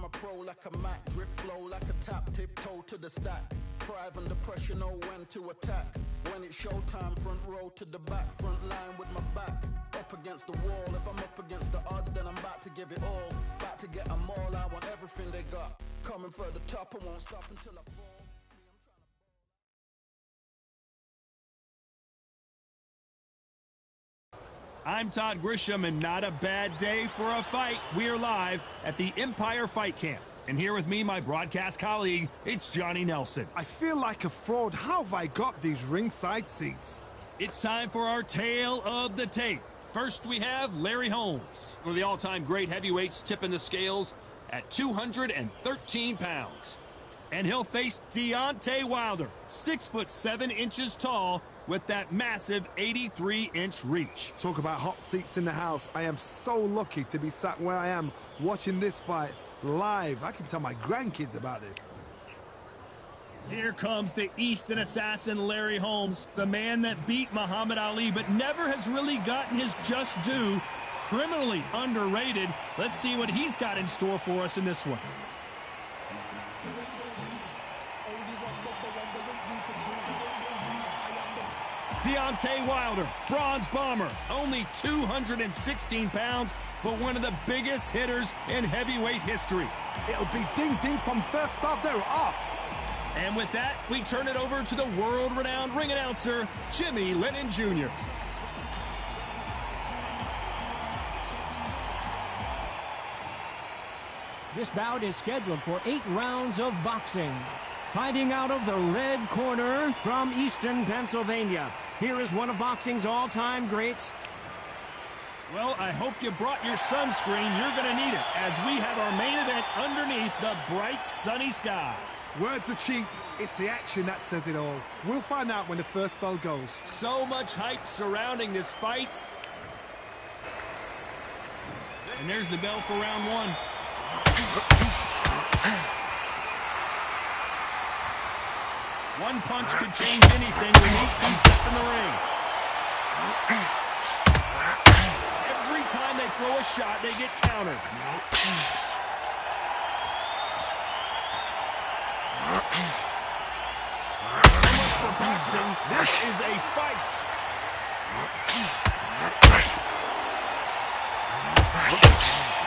a pro like a Mac, drip flow like a tap, tiptoe to the stack. Thrive under pressure, know when to attack. When it's showtime, front row to the back, front line with my back up against the wall. If I'm up against the odds, then I'm about to give it all. About to get them all, I want everything they got. Coming for the top, I won't stop until I fall. I'm Todd Grisham, and not a bad day for a fight. We're live at the Empire Fight Camp. And here with me, my broadcast colleague, it's Johnny Nelson. I feel like a fraud. How have I got these ringside seats? It's time for our tale of the tape. First, we have Larry Holmes, one of the all-time great heavyweights, tipping the scales at 213 pounds. And he'll face Deontay Wilder, 6'7" tall, with that massive 83-inch reach. Talk about hot seats in the house. I am so lucky to be sat where I am watching this fight live. I can tell my grandkids about this. Here comes the Eastern assassin, Larry Holmes, the man that beat Muhammad Ali but never has really gotten his just due. Criminally underrated. Let's see what he's got in store for us in this one. Deontay Wilder, bronze bomber, only 216 pounds, but one of the biggest hitters in heavyweight history. It'll be ding-ding from first bell. They're off. And with that, we turn it over to the world-renowned ring announcer, Jimmy Lennon Jr. This bout is scheduled for 8 rounds of boxing. Fighting out of the red corner from Easton, Pennsylvania, here is one of boxing's all-time greats. Well, I hope you brought your sunscreen. You're going to need it as we have our main event underneath the bright, sunny skies. Words are cheap. It's the action that says it all. We'll find out when the first bell goes. So much hype surrounding this fight. And there's the bell for round one. One punch could change anything when these two step in the ring. Every time they throw a shot, they get countered. So much for boxing. This is a fight.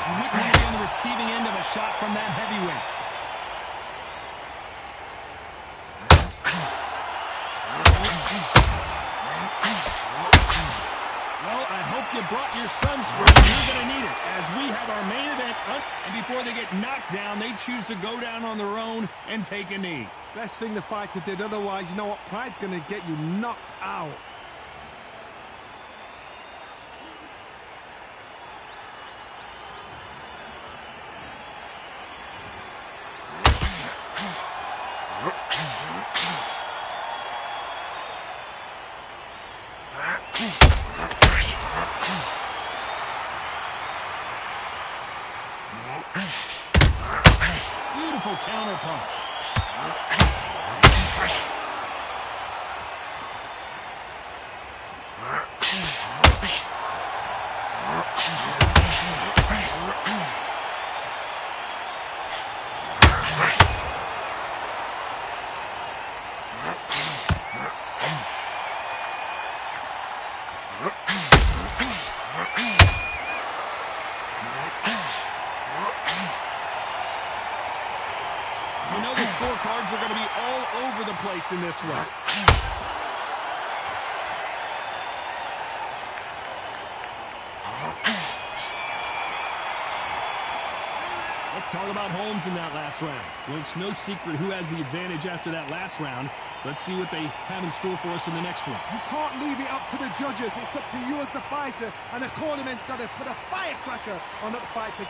You wouldn't want to be on the receiving end of a shot from that heavyweight. Well, I hope you brought your sunscreen. You're going to need it as we have our main event. And before they get knocked down, they choose to go down on their own and take a knee. Best thing the fighter did. Otherwise, you know what? Pride's going to get you knocked out. Beautiful counter punch. You know the scorecards are going to be all over the place in this one. Let's talk about Holmes in that last round. Well, it's no secret who has the advantage after that last round. Let's see what they have in store for us in the next one. You can't leave it up to the judges. It's up to you as the fighter, and the cornerman's got to put a firecracker on that fighter.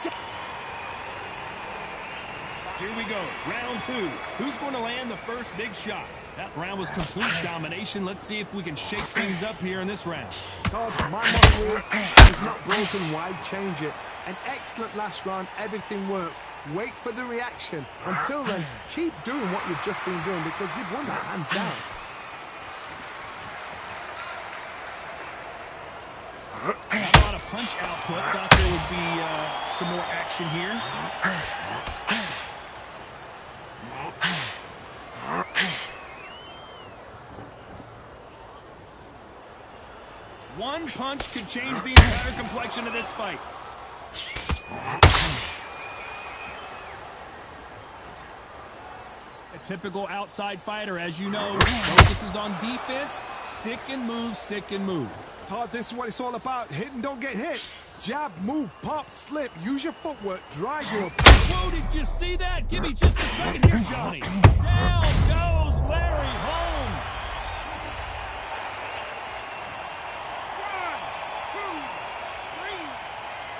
Here we go, round two. Who's going to land the first big shot? That round was complete domination. Let's see if we can shake things up here in this round. Todd, my motto is, it's not broken, why change it? An excellent last round, everything works. Wait for the reaction. Until then, keep doing what you've just been doing because you've won that hands down. How about a punch-out output. Thought there would be some more action here. One punch could change the entire complexion of this fight. A typical outside fighter, as you know, focuses on defense, stick and move, stick and move. Todd, this is what it's all about. Hit and don't get hit. Jab, move, pop, slip. Use your footwork. Drive your opponent. Whoa, did you see that? Give me just a second here, Johnny. Down goes Larry Holmes. 1, 2, 3,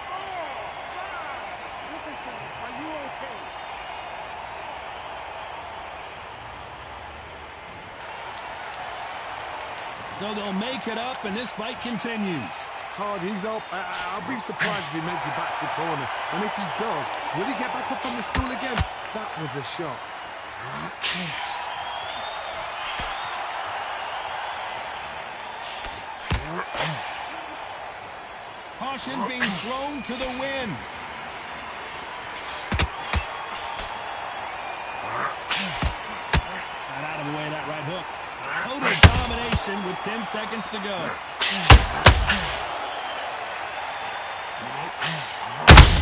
4, 5. Listen to me. Are you okay? So they'll make it up, and this fight continues. Todd, he's up. I'll be surprised if he makes it back to the corner. And if he does, will he get back up on the stool again? That was a shot. Caution being thrown to the wind. Got out of the way of that right hook. Total domination with 10 seconds to go.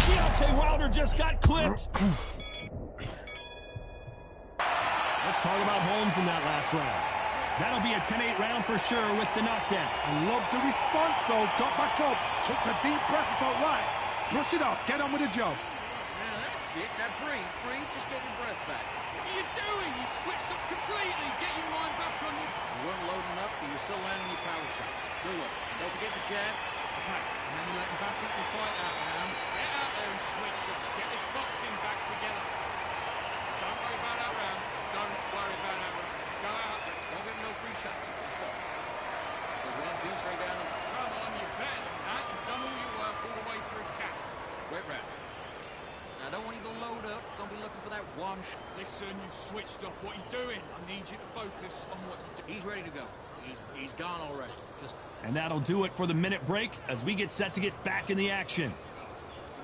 Deontay Wilder just got clipped. Let's talk about Holmes in that last round. That'll be a 10-8 round for sure with the knockdown. I love the response, though. Got back up, took a deep breath and thought, right, brush it off, get on with the job. Now that's it. Now breathe, just get your breath back. What are you doing? You switched up completely. Get your mind back on you. You weren't loading up, but you're still landing your power shots. Good work. Don't forget the jab. Okay, and then you let him back up and fight out now. Get out there and switch up. Get this boxing back together. Don't worry about that round. Don't worry about that round. Just go out there. Don't get no free shots. Just stop. There's 1, 2, straight down. Come on, you're better than that. You've done all your work all the way through cap. Great round. I don't want you to load up. Don't be looking for that one shot. Listen, you've switched off. What are you doing? I need you to focus on what you do. He's ready to go. He's gone already. Just And that'll do it for the minute break as we get set to get back in the action.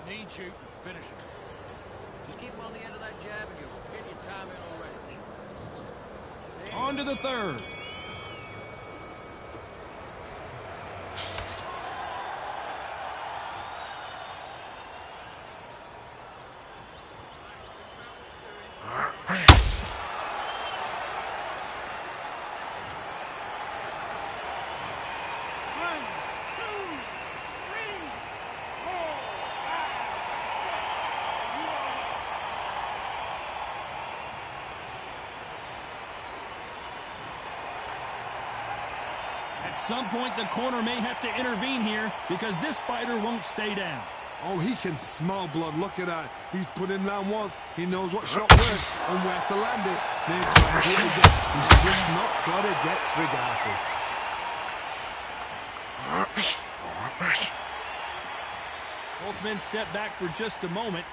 I need you to finish him. Just keep him on the end of that jab and you'll get your time in already. On to the third. At some point, the corner may have to intervene here because this fighter won't stay down. Oh, he can smell blood. Look at that. He's put in round once. He knows what shot works and where to land it. Then trying to do it again. He's just not got to get trigger happy. Both men step back for just a moment.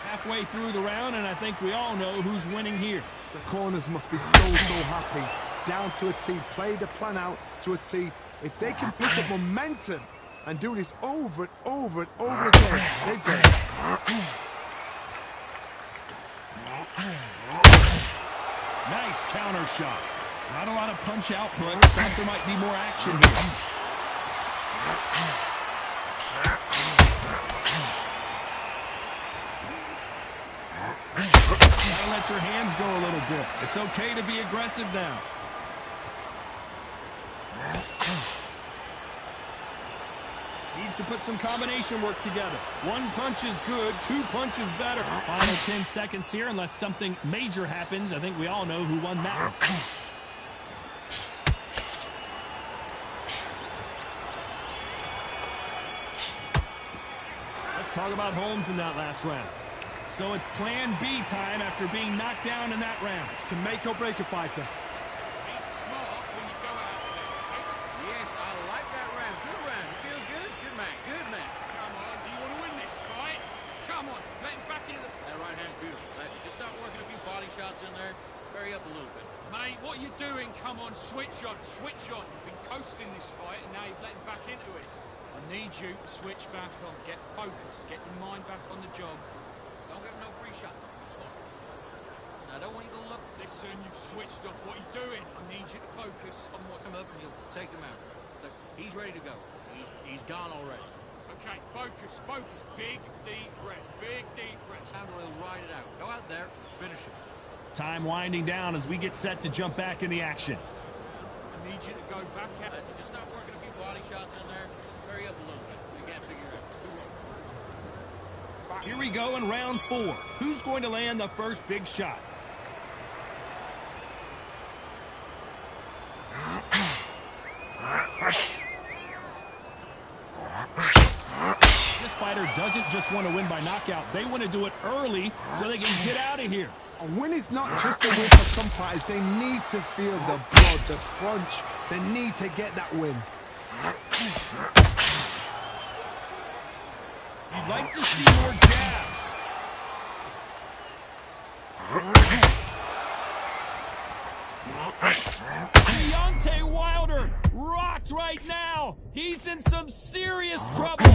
Halfway through the round, and I think we all know who's winning here. The corners must be so happy. Down to a T. Play the plan out to a T. If they can pick up momentum and do this over and over and over again, they've got it. Nice counter shot. Not a lot of punch output. Thought there might be more action here. Gotta let your hands go a little bit. It's okay to be aggressive now. Needs to put some combination work together. One punch is good, 2 punches better. Final 10 seconds here, unless something major happens. I think we all know who won that one. Let's talk about Holmes in that last round. So it's plan B time after being knocked down in that round. Can make or break a fighter. Be smart when you go out there. Yes, I like that round. Good round. You feel good? Good man. Good man. Come on, do you want to win this fight? Come on, let him back into the... That right hand's beautiful. That's it. Just start working a few body shots Hurry up a little bit. Mate, what are you doing? Come on, switch on, switch on. You've been coasting this fight and now you've let him back into it. I need you to switch back on. Get focused. Get your mind back on the job. Don't give him no free shots. Slow. I don't want you to look. Listen, you've switched off. What are you doing? I need you to focus on what... Come up and you'll take him out. Look, he's ready to go. He's gone already. Okay, focus, focus. Big, deep breath. Big, deep breath. Time to really ride it out. Go out there and finish him. Time winding down as we get set to jump back in the action. I need you to go back out. That's it. Just start working a few body shots in there. Hurry up a little bit. You can't figure it out. Good work. Here we go in round 4. Who's going to land the first big shot? This fighter doesn't just want to win by knockout. They want to do it early so they can get out of here. A win is not just a win for some fighters. They need to feel the blood, the crunch. They need to get that win. You'd like to see more jabs. Deontay Wilder rocked right now. He's in some serious trouble.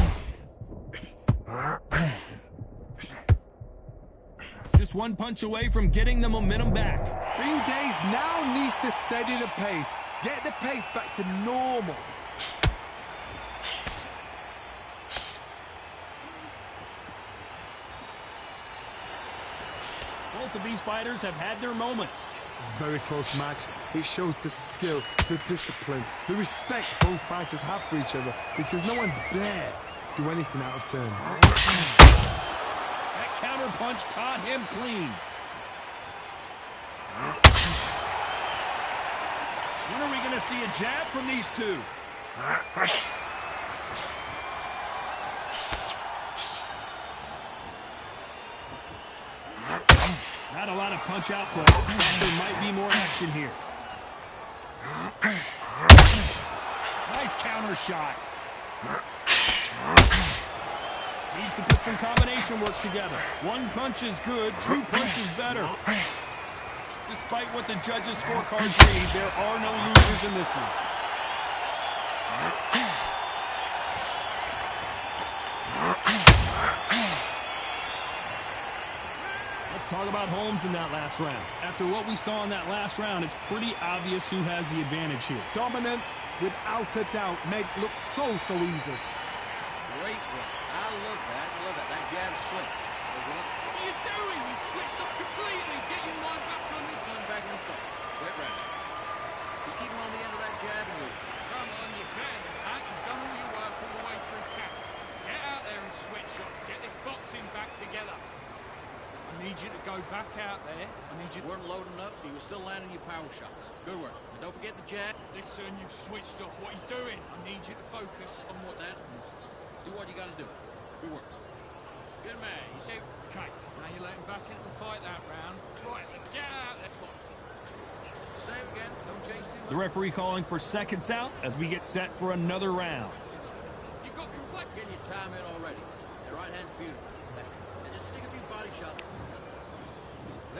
Just one punch away from getting the momentum back. Green Days now needs to steady the pace. Get the pace back to normal. Both of these fighters have had their moments. Very close match. It shows the skill, the discipline, the respect both fighters have for each other because no one dare do anything out of turn. That counter punch caught him clean. When are we going to see a jab from these two? Not a lot of punch output. There might be more action here. Nice counter shot. Needs to put some combination work together. One punch is good, 2 punches better. Despite what the judges' scorecards read, there are no losers in this one. Let's talk about Holmes in that last round. After what we saw in that last round, it's pretty obvious who has the advantage here. Dominance, without a doubt, make look so easy. Great work. I love that. I love that. That jab's slick. What are you doing? You switched off completely. Get your mind back on it. Run back in front. Quit right. Just keep him on the end of that jab and move. Come on, you're better than that. You've done all your work all the way through camp. Get out there and switch off. Get this boxing back together. I need you to go back out there. I need you You weren't loading up. You were still landing your power shots. Good work. And don't forget the jab. Listen, you've switched off. What are you doing? I need you to focus on what That. Do what you got to do. Good work. Good man. You say. Okay, now you're letting back into the fight that round. Right, let's get out. Let's look. It's the same again. Don't change too much. The referee calling for seconds out as we get set for another round. You got complete. Getting your time in already. That right hand's beautiful. That's it. And just stick a few body shots.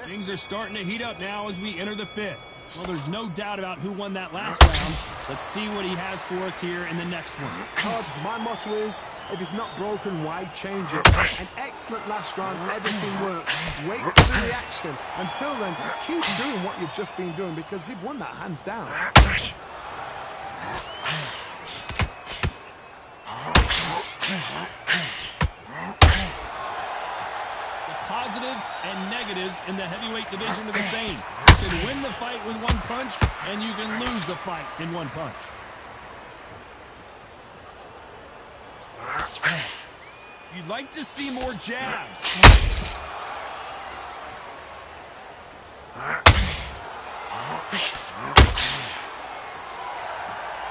Things are starting to heat up now as we enter the 5th. Well, there's no doubt about who won that last round. Let's see what he has for us here in the next one. Todd, my motto is, if it's not broken, why change it? An excellent last round, everything works. Wait for the reaction. Until then, keep doing what you've just been doing because you've won that hands down. Positives and negatives in the heavyweight division are the same. You can win the fight with one punch, and you can lose the fight in one punch. You'd like to see more jabs.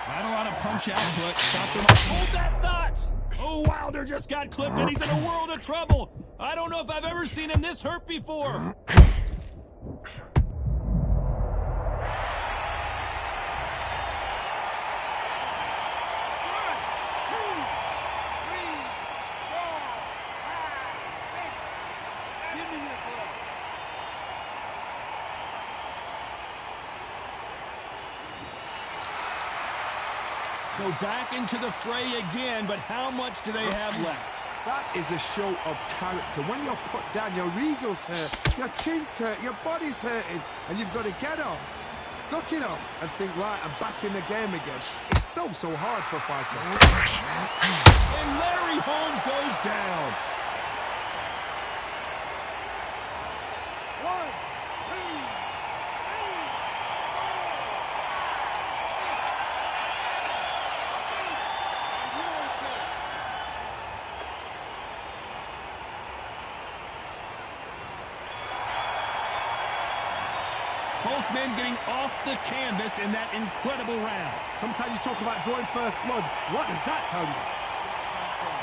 Not a lot of punch output. Hold that thought! Oh, Wilder just got clipped and he's in a world of trouble. I don't know if I've ever seen him this hurt before. So back into the fray again, but how much do they have left? That is a show of character. When you're put down, your ego's hurt, your chin's hurt, your body's hurting, and you've got to get up, suck it up, and think, right, I'm back in the game again. It's so hard for a fighter. And Larry Holmes goes down. 1, 2, 3. Both men getting off the canvas in that incredible round. Sometimes you talk about drawing first blood. What does that tell you?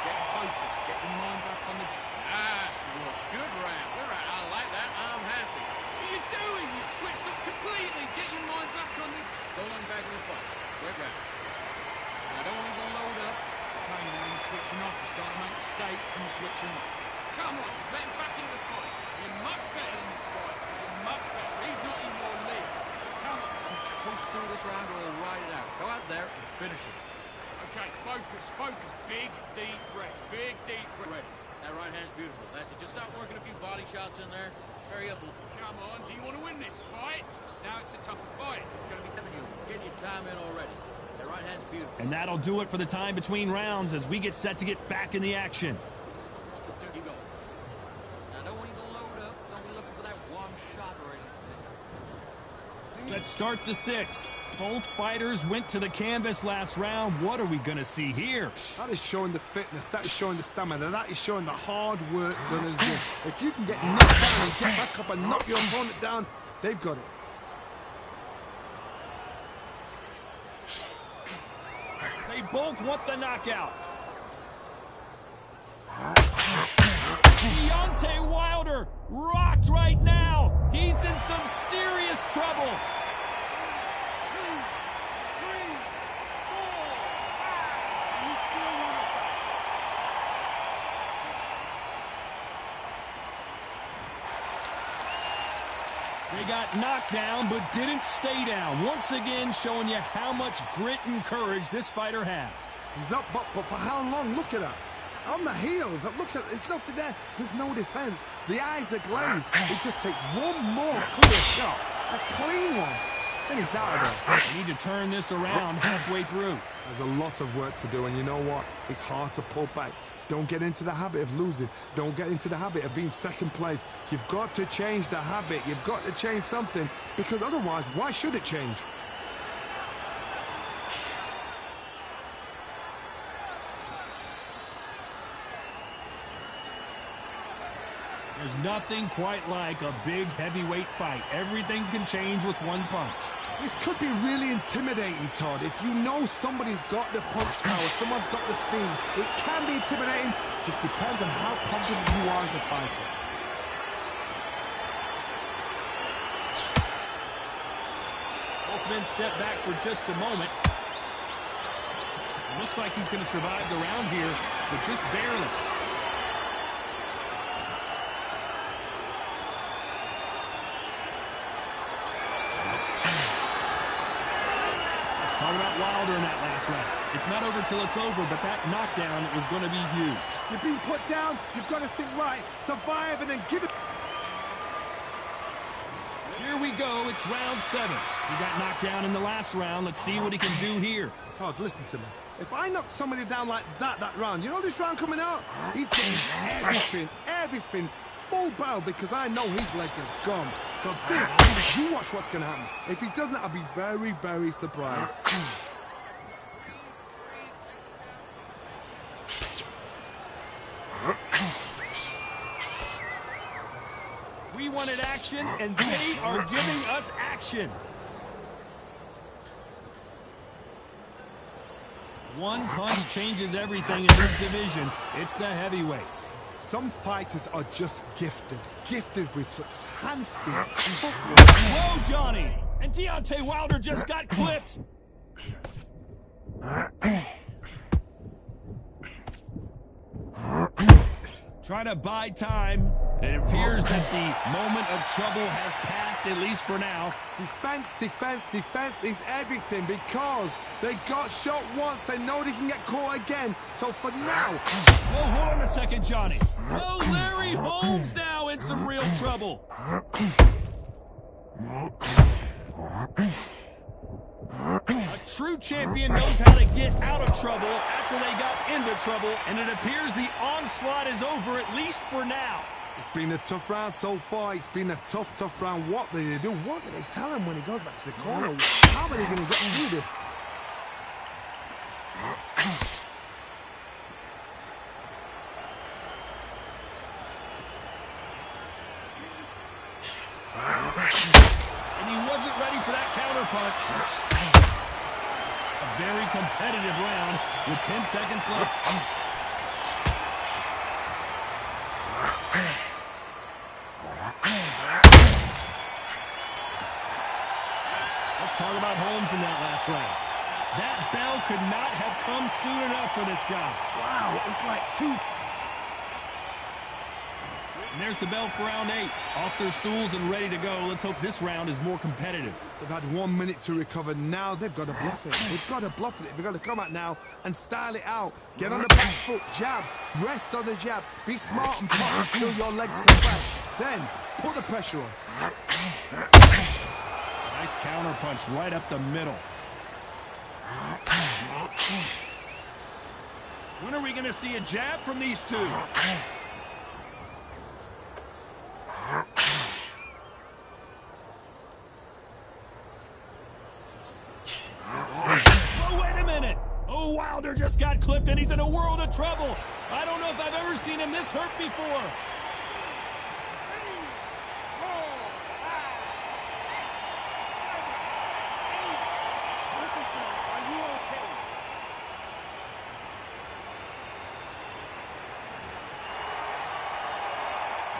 Get focused. Get your mind back on the... Nice work. Good round. Good round. I like that. I'm happy. What are you doing? You switched up completely. Get your mind back on the... Don't let him back in the fight. Great round. Now, don't want to go load up. Okay, now you're switching off. You're starting to make mistakes and you're switching off. Come on, let him back into the fight. You're much better than this guy. You're much better. He's not in your league. Come on. Coast through this round or he'll ride it out. Go out there and finish it. Okay, focus, focus. Big, deep breaths. Big, deep breaths. Ready. That right hand's beautiful. That's it. Just start working a few body shots in there. Hurry up. Come on, do you want to win this fight? Now it's a tougher fight. It's going to be... Getting your time in already. That right hand's beautiful. And that'll do it for the time between rounds as we get set to get back in the action. Keep going. Now, don't want to go load up. Don't be looking for that one shot or anything. Let's start the 6th. Both fighters went to the canvas last round. What are we going to see here? That is showing the fitness, that is showing the stamina, that is showing the hard work done in the gym. If you can get knocked down and get back up and knock your opponent down, they've got it. They both want the knockout. Deontay Wilder rocked right now. He's in some serious trouble. 2, 3, 4. They got knocked down but didn't stay down. Once again showing you how much grit and courage this fighter has. He's up, but for how long? Look at that. On the heels, look at, there's nothing there. There's no defense. The eyes are glazed. It just takes one more clear shot, a clean one. Then he's out of there. They need to turn this around halfway through. There's a lot of work to do, and you know what? It's hard to pull back. Don't get into the habit of losing. Don't get into the habit of being second place. You've got to change the habit. You've got to change something, because otherwise, why should it change? There's nothing quite like a big heavyweight fight. Everything can change with one punch. This could be really intimidating, Todd. If you know somebody's got the punch power, someone's got the speed, it can be intimidating. Just depends on how confident you are as a fighter. Both men step back for just a moment. It looks like he's going to survive the round here, but just barely. Talk about Wilder in that last round. It's not over till it's over, but that knockdown is going to be huge. You're being put down, you've got to think right, survive, and then give it. Here we go, it's round 7. He got knocked down in the last round. Let's see what he can do here. Todd, listen to me. If I knock somebody down like that round, you know this round coming out? He's getting everything, full barrel, because I know his legs are gone. So this, you watch what's going to happen. If he doesn't, I'll be very, very surprised. We wanted action, and they are giving us action. One punch changes everything in this division. It's the heavyweights. Some fighters are just gifted with such hand speed. Whoa, Johnny! And Deontay Wilder just got clipped. Trying to buy time. It appears that the moment of trouble has passed. fixed, at least for now. Defense, defense, defense is everything because they got shot once. They know they can get caught again. So for now... Oh, hold on a second, Johnny. Oh, Larry Holmes now in some real trouble. A true champion knows how to get out of trouble after they got into trouble, and it appears the onslaught is over, at least for now. It's been a tough round so far. It's been a tough round. What do they do? What do they tell him when he goes back to the corner? How are they going to get through this? And he wasn't ready for that counter punch. A very competitive round with 10 seconds left. Let's talk about Holmes in that last round. That bell could not have come soon enough for this guy. Wow, it's like two... And there's the bell for round 8. Off their stools and ready to go. Let's hope this round is more competitive. They've had 1 minute to recover. Now they've got to bluff it. They've got to bluff it. They've got to come out now and style it out. Get on the back foot, jab, rest on the jab. Be smart and pop until your legs come back. Then put the pressure on. Nice counter punch right up the middle. When are we going to see a jab from these two? Oh, wait a minute. Oh, Wilder just got clipped and he's in a world of trouble. I don't know if I've ever seen him this hurt before.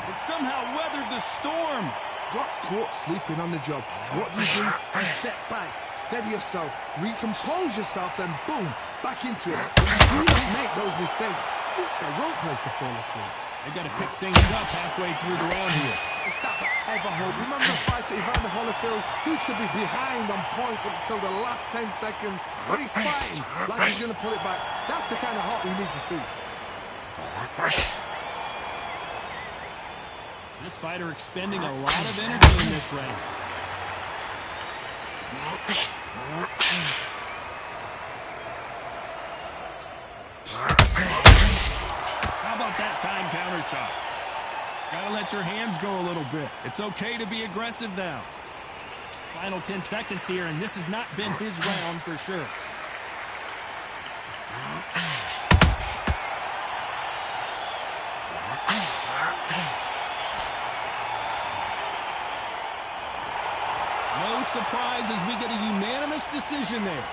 But somehow weathered the storm. Got caught sleeping on the job. What do? A step back, steady yourself, recompose yourself, then boom, back into it. Do not make those mistakes. This is the wrong place to fall asleep. They've got to pick things up halfway through the round here. It's that forever hope. Remember the fight at Evander Holyfield? He could be behind on points until the last 10 seconds, but he's fighting like he's going to pull it back. That's the kind of heart we need to see. This fighter expending a lot of energy in this round. How about that time counter shot? Gotta let your hands go a little bit. It's okay to be aggressive now. Final 10 seconds here, and this has not been his round for sure. No surprise as we get a unanimous decision there.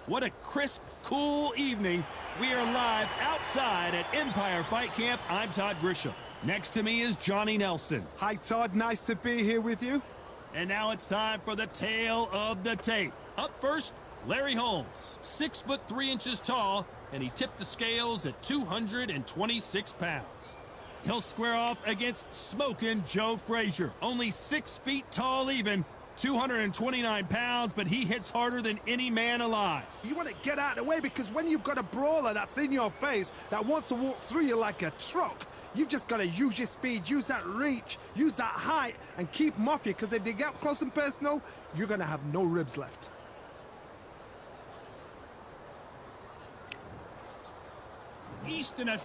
What a crisp, cool evening. We are live outside at Empire Fight Camp. I'm Todd Grisham. Next to me is Johnny Nelson. Hi, Todd. Nice to be here with you. And now it's time for the tale of the tape. Up first, Larry Holmes, 6'3" tall, and he tipped the scales at 226 pounds. He'll square off against smoking Joe Frazier, only 6 feet tall even, 229 pounds, but he hits harder than any man alive. You want to get out of the way because when you've got a brawler that's in your face that wants to walk through you like a truck, you've just got to use your speed, use that reach, use that height, and keep them off you, because if they get up close and personal, you're going to have no ribs left. Easton has...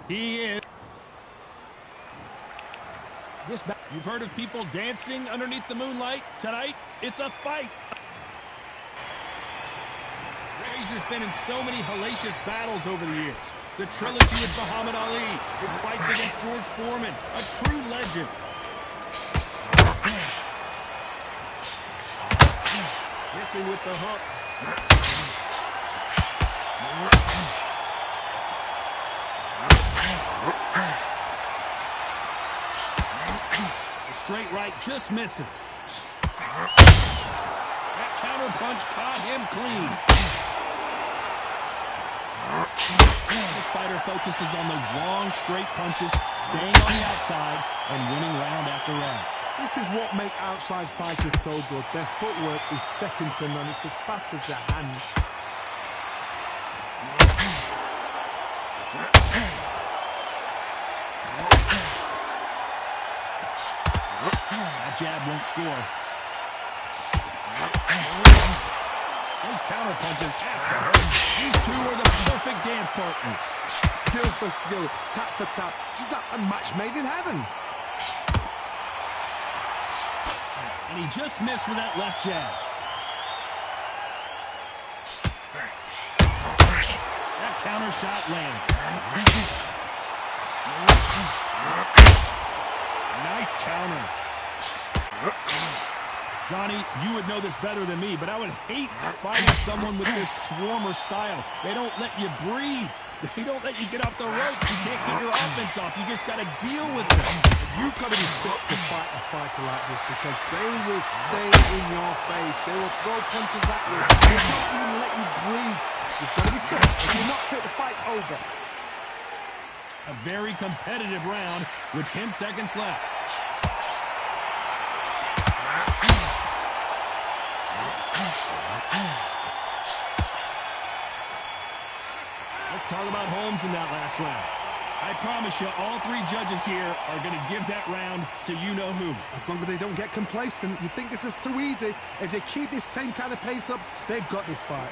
He is... You've heard of people dancing underneath the moonlight? Tonight, it's a fight. Frazier's been in so many hellacious battles over the years. The trilogy with Muhammad Ali, his fights against George Foreman, a true legend. Missing with the hook. The straight right just misses. That counter punch caught him clean. This fighter focuses on those long, straight punches, staying on the outside and winning round after round. This is what makes outside fighters so good. Their footwork is second to none. It's as fast as their hands. That jab won't score. Those counter punches have to hurt. These two are the perfect dance partners. Skill for skill, tap for tap. She's like a match made in heaven. And he just missed with that left jab. That counter shot landed. Nice counter. Johnny, you would know this better than me, but I would hate fighting someone with this swarmer style. They don't let you breathe. They don't let you get off the ropes. You can't get your offense off. You just got to deal with them. You've got to be fit to fight a fighter like this because they will stay in your face. They will throw punches at you. They won't even let you breathe. You've got to be fit. If you're not fit, the fight's over. A very competitive round with 10 seconds left. Let's talk about Holmes in that last round. I promise you, all three judges here are going to give that round to you-know-who. As long as they don't get complacent, you think this is too easy. If they keep this same kind of pace up, they've got this fight.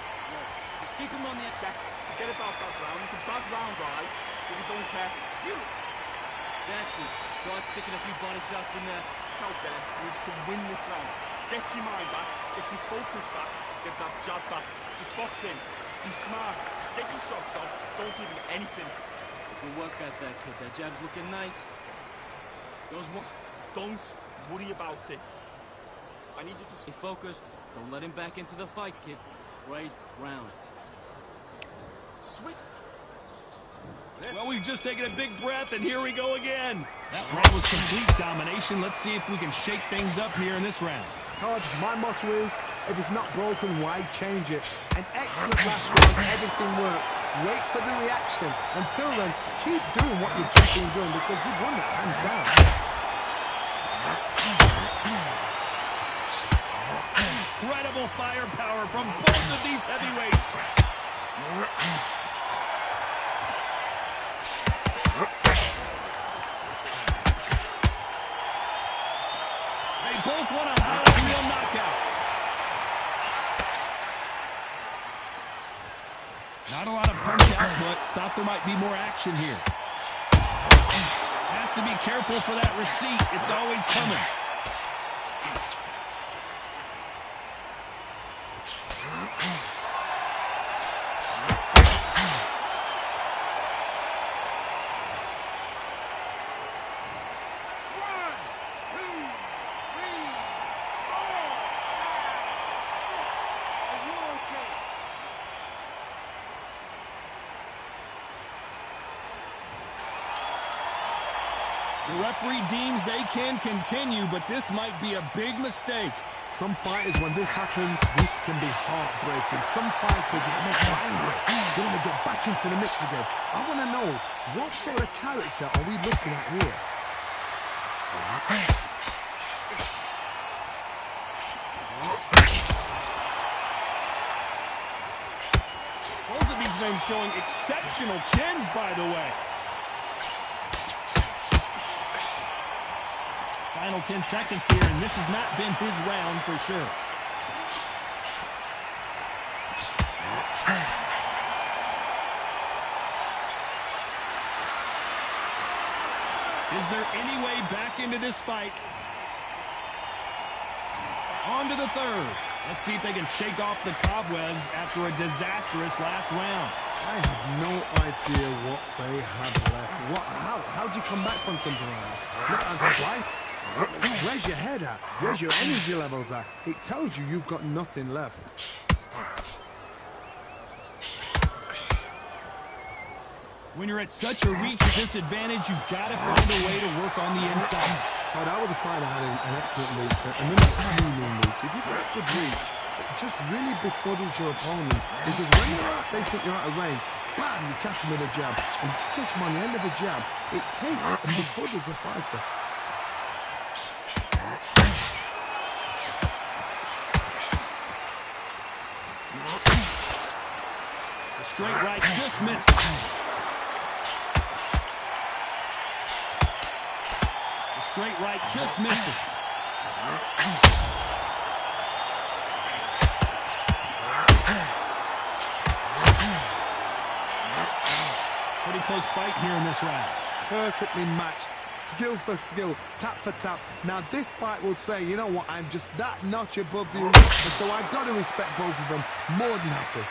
Just keep them on the set. Forget about that round. It's a bad round, alright? But we don't care. You! That's it. Start sticking a few body shots in there. Out there, you need to win this round. Get your mind back. Get your focus back. Get that jab back. Just box in. Be smart. Just get your shots off. Don't give him anything. Good work at that, kid. That jab's looking nice. Those ones, don't worry about it. I need you to Stay focused. Don't let him back into the fight, kid. Great round. switch. Well, we've just taken a big breath, and here we go again. That round was complete domination. Let's see if we can shake things up here in this round. Todd, my motto is, if it's not broken, why change it? An excellent last round, everything works. Wait for the reaction. Until then, keep doing what you've just been doing because you've won that hands down. Incredible firepower from both of these heavyweights. They both want a highlight reel knockout. Not a lot of punch output. Thought there might be more action here. Has to be careful for that receipt. It's always coming. The referee deems they can continue, but this might be a big mistake. Some fighters, when this happens, this can be heartbreaking. Some fighters, it makes you angry. They want to get back into the mix again. I want to know, what sort of character are we looking at here? Both of these men showing exceptional chins, by the way. Final 10 seconds here, and this has not been his round for sure. Is there any way back into this fight? On to the third. Let's see if they can shake off the cobwebs after a disastrous last round. I have no idea what they have left. How'd you come back from something like that? Not on twice? Where's your head at? Where's your energy levels at? It tells you you've got nothing left. When you're at such a reach of disadvantage, you've got to find a way to work on the inside. So that was a fight that had an excellent reach, and then a screaming reach. If you've got a good reach, just really befuddles your opponent, because when they think you're out of range, bam, you catch them with a jab. And if you catch them on the end of the jab, it takes and befuddles the fighter. The straight right just missed. The straight right just misses. Pretty close fight here in this round. Perfectly matched, skill for skill, tap for tap. Now this fight will say, you know what, I'm just that notch above you, and so I've got to respect both of them more than happy.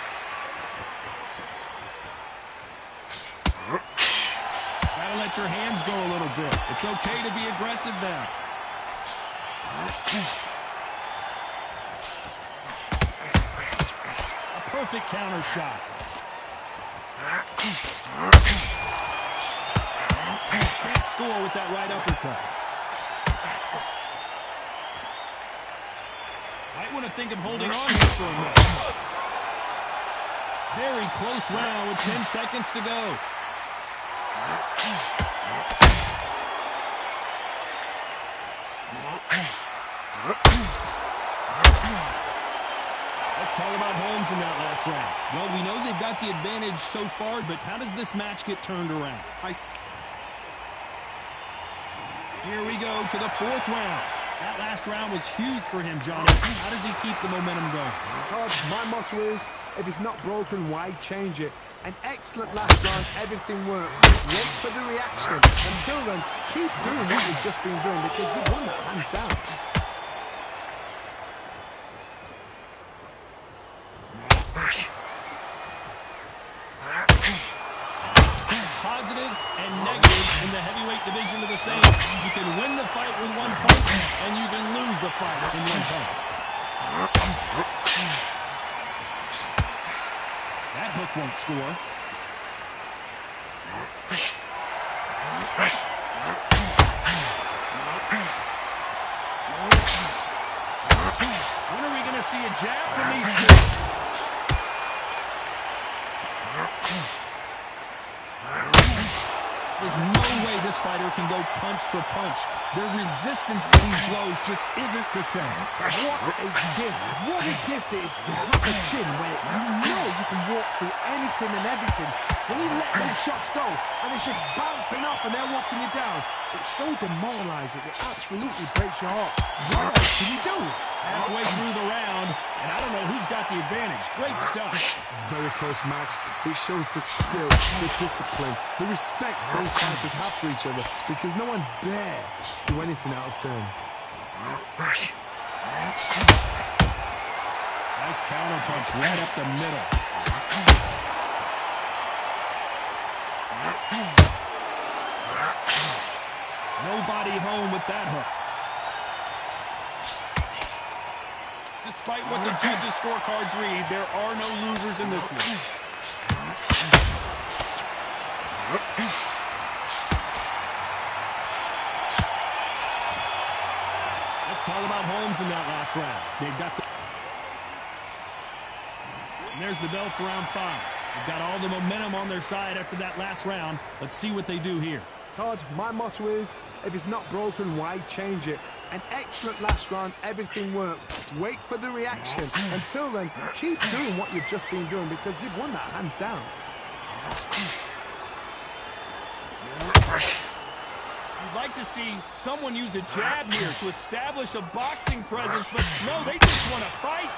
Gotta let your hands go a little bit. It's okay to be aggressive now. A perfect counter shot. Can't score with that right uppercut. Might want to think of holding on here for a minute. Very close round with 10 seconds to go. Let's talk about Holmes in that last round. Well, we know they've got the advantage so far, but how does this match get turned around? Here we go to the fourth round. That last round was huge for him, Johnny. How does he keep the momentum going? Todd, my motto is, if it's not broken, why change it? An excellent last round, everything works. Wait for the reaction. Until then, keep doing what you've just been doing, because you won that hands down. Positives and negatives in the heavyweight division are the same. You can win the fight with one punch, and you can lose the fight in one punch. That hook won't score. When are we going to see a jab from these two? There's no way this fighter can go punch for punch. Their resistance to these blows just isn't the same. What a gift. What a gift it is to have a chin where you know you can walk through anything and everything. When you let those shots go and it's just bouncing off and they're walking you down, it's so demoralizing. It absolutely breaks your heart. What else can you do? Halfway through the round, and I don't know who's got the advantage. Great stuff. Very close match. It shows the skill, the discipline, the respect both fighters have for each other, because no one dare do anything out of turn. Nice counter punch right up the middle. Nobody home with that hook. Despite what the judges' scorecards read, there are no losers in this one. talk about Holmes in that last round. They've got and there's the bell for round 5. They've got all the momentum on their side after that last round. Let's see what they do here. Todd, my motto is, if it's not broken, why change it? An excellent last round, everything works. Wait for the reaction. Until then, keep doing what you've just been doing because you've won that hands down. You'd like to see someone use a jab here to establish a boxing presence, but no, they just want to fight.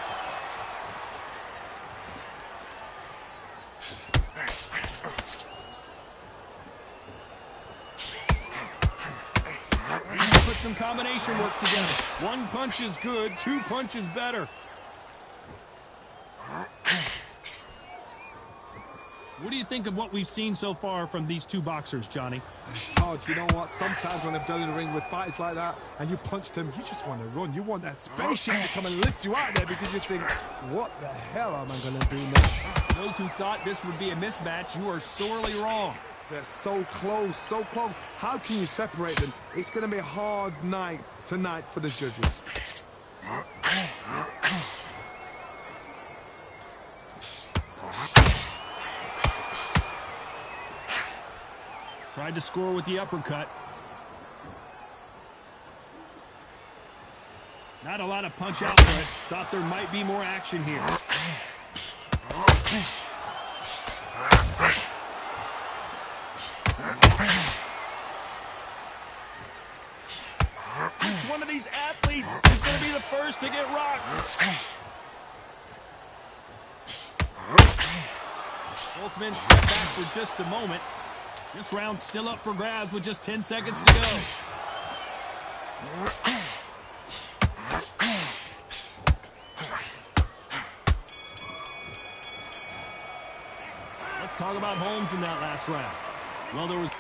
Put some combination work together. One punch is good, 2 punches better. What do you think of what we've seen so far from these two boxers, Johnny? Todd, you know what? Sometimes when I've done in the ring with fighters like that and you punch them, you just want to run. You want that spaceship to come and lift you out there because you think, what the hell am I going to do now? Those who thought this would be a mismatch, you are sorely wrong. They're so close, so close. How can you separate them? It's going to be a hard night tonight for the judges. Tried to score with the uppercut. Not a lot of punch output. Thought there might be more action here. Which one of these athletes is going to be the first to get rocked? Both men step back for just a moment. This round's still up for grabs with just 10 seconds to go. Let's talk about Holmes in that last round. Well, there was...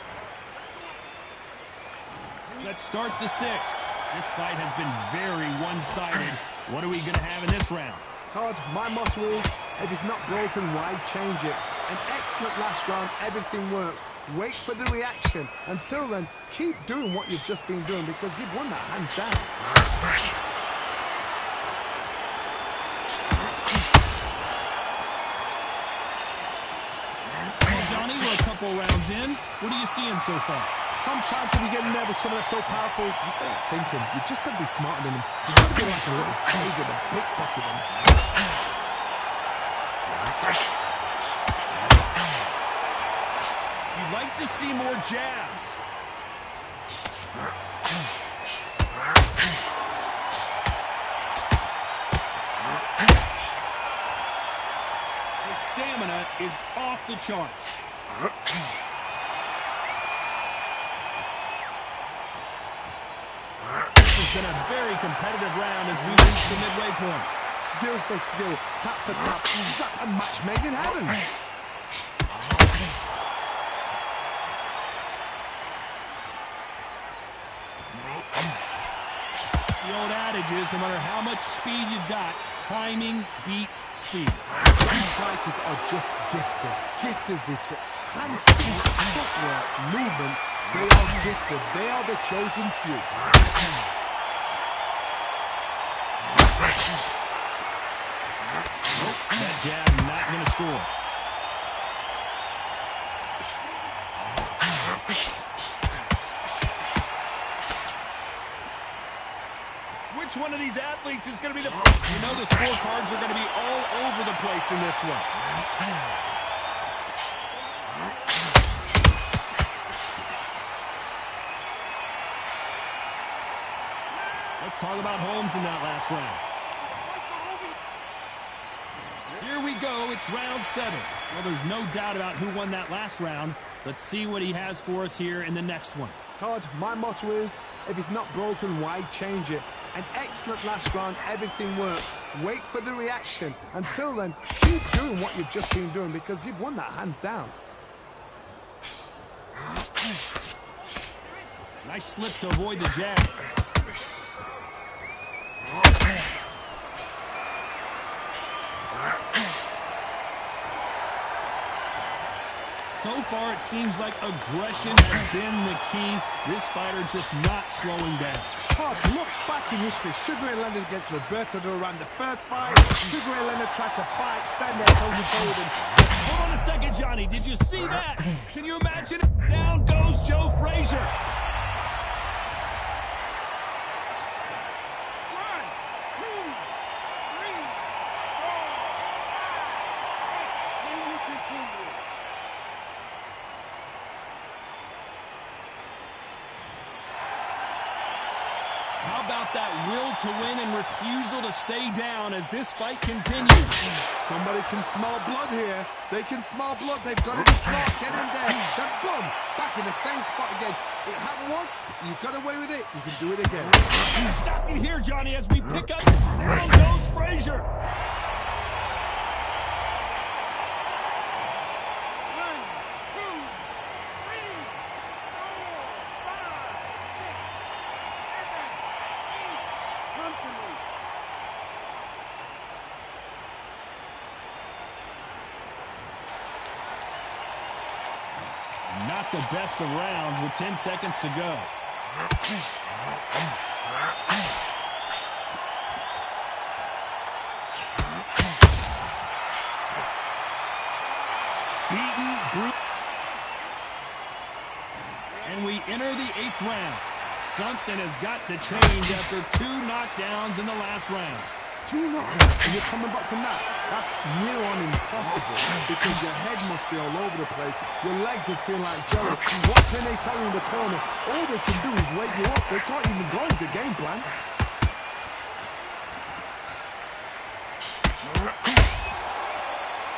Let's start the 6th. This fight has been very one-sided. What are we going to have in this round? Todd, my motto is, if it's not broken, why change it? An excellent last round, everything works. Wait for the reaction. Until then, keep doing what you've just been doing because you've won that hands down. Well, Johnny, we're a couple rounds in. What are you seeing so far? Sometimes when you get in there with someone that's so powerful, you start thinking, you've just got to be smarter than them. You've got to be like a little faggot and pickpocket them. You'd like to see more jabs. His stamina is off the charts. This has been a very competitive round as we reach the midway point. Skill for skill, tap for tap. It's like a match made in heaven. The old adage is, no matter how much speed you've got, timing beats speed. These fighters are just gifted. Gifted with such hands, footwork, movement. They are gifted. They are the chosen few. That jab not going to score. Which one of these athletes is going to be the... You know the scorecards are going to be all over the place in this one. Let's talk about Holmes in that last round. Here we go, it's round 7. Well, there's no doubt about who won that last round. Let's see what he has for us here in the next one. Todd, my motto is, if it's not broken, why change it? An excellent last round, everything works. Wait for the reaction. Until then, keep doing what you've just been doing because you've won that hands down. Nice slip to avoid the jab. So far, it seems like aggression has been the key. This fighter just not slowing down. Look back in history. Sugar Ray Leonard against Roberto Duran. The first fight, Sugar Ray Leonard tried to fight, stand there, Tony Golden. Hold on a second, Johnny. Did you see that? Can you imagine it? Down goes Joe Frazier. How about that will to win and refusal to stay down as this fight continues? Somebody can smell blood here. They can smell blood. They've got to be smart. Get in there. Then boom, back in the same spot again. It happened once. You got away with it. You can do it again. Stop you here, Johnny, as we pick up. Down goes Frazier. Not the best of rounds with 10 seconds to go. Beaten, brutal. And we enter the 8th round. Something has got to change after 2 knockdowns in the last round. 2 knockdowns, and you're coming back from that. That's near on impossible because your head must be all over the place. Your legs would feel like jello. What can they tell you in the corner? All they can do is wake you up. They can't even go into game plan.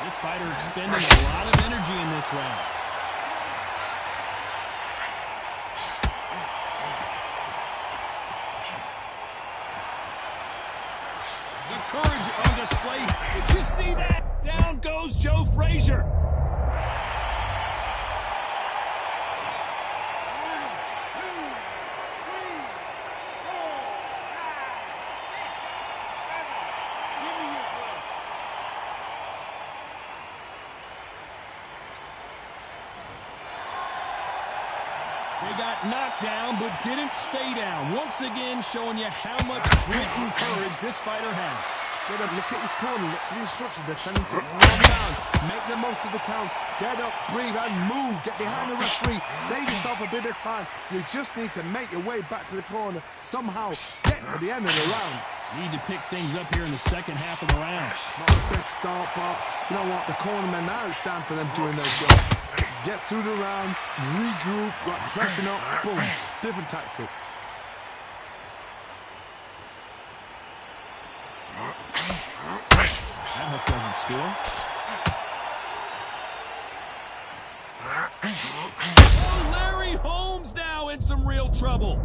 This fighter expending a lot of energy in this round. Courage on display. Did you see that? Down goes Joe Frazier. They got knocked down, but didn't stay down. Once again, showing you how much grit and courage this fighter has. Get up, look at his corner, look at the instructions. They're telling him to calm down, make the most of the count. Get up, breathe, and move. Get behind the referee. Save yourself a bit of time. You just need to make your way back to the corner. Somehow, get to the end of the round. Need to pick things up here in the second half of the round. Not the best start, but you know what? The cornermen, now it's time for them doing their job. Get through the round, regroup, freshen up, boom. Different tactics. That hook doesn't score. Oh, Larry Holmes now in some real trouble.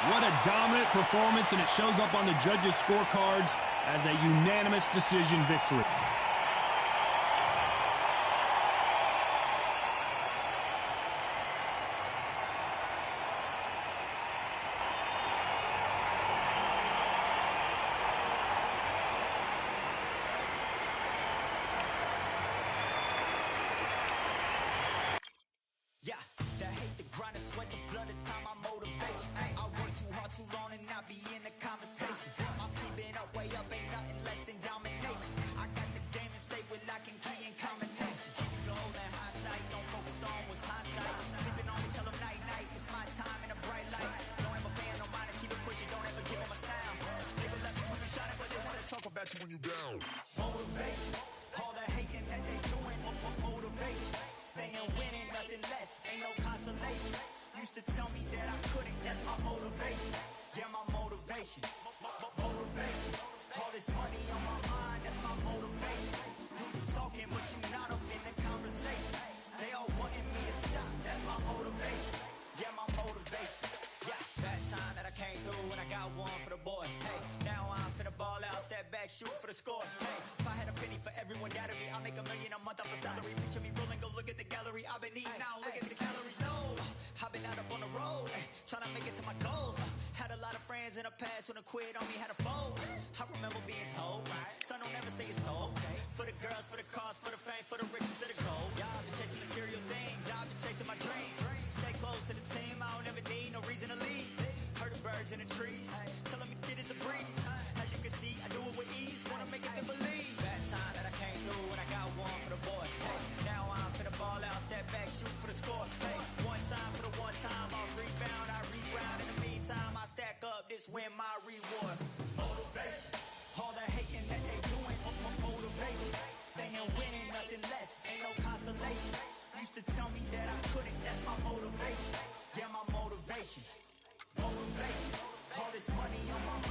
What a dominant performance, and it shows up on the judges' scorecards as a unanimous decision victory. Yeah, the hate, the grind, the sweat, the blood, the time, my motivation. I work too hard, too long, and not be in the conversation. My team been up, way up, ain't nothing less than domination. I got the game and safe with lock and key and combination. Keep it low and high sight, don't focus on what's hindsight. Sleeping on me, tell them night, night, it's my time in a bright light. Don't ever band, no mind, keep it pushing, don't ever give them a sound. They will let me put me shining, but they wanna talk about you when you down. Motivation, all the hating that they doing, motivation. Staying winning, nothing less, ain't no consolation. Used to tell me that I couldn't, that's my motivation. Yeah, my motivation, motivation. All this money on my mind, that's my motivation. You be talking, but you not up in the conversation. They all wanting me to stop, that's my motivation. Yeah, my motivation. Yeah, that time that I came through and I got one for the boy. Hey, now I'm finna ball out, step back, shoot for the score. Hey, if I had a penny for for everyone gallery. I make $1 million a month off a salary. Picture me rolling, go look at the gallery. I've been eating now, look at the calories. No, I've been out up on the road, trying to make it to my goals. Had a lot of friends in the past when I quit on me, had a fold. I remember being told, son, don't ever say it's sold. For the girls, for the cars, for the fame, for the riches, for the gold. Yeah, I've been chasing material things, I've been chasing my dreams. Stay close to the team, I don't ever need no reason to leave. Heard the birds in the trees, telling me it is a breeze. As you can see, I do it with ease, wanna make it then believe. Bad time that I came through when I got one for the boy. Hey, now I'm finna ball out, step back, shoot for the score. Hey, one time for the one time, I'll rebound, I reground. In the meantime, I stack up, this win my reward. Motivation, all the hating that they doing, motivation. Staying winning, nothing less, ain't no consolation. Used to tell me that I couldn't, that's my motivation. Yeah, my motivation. Motivation, all this money on my mind.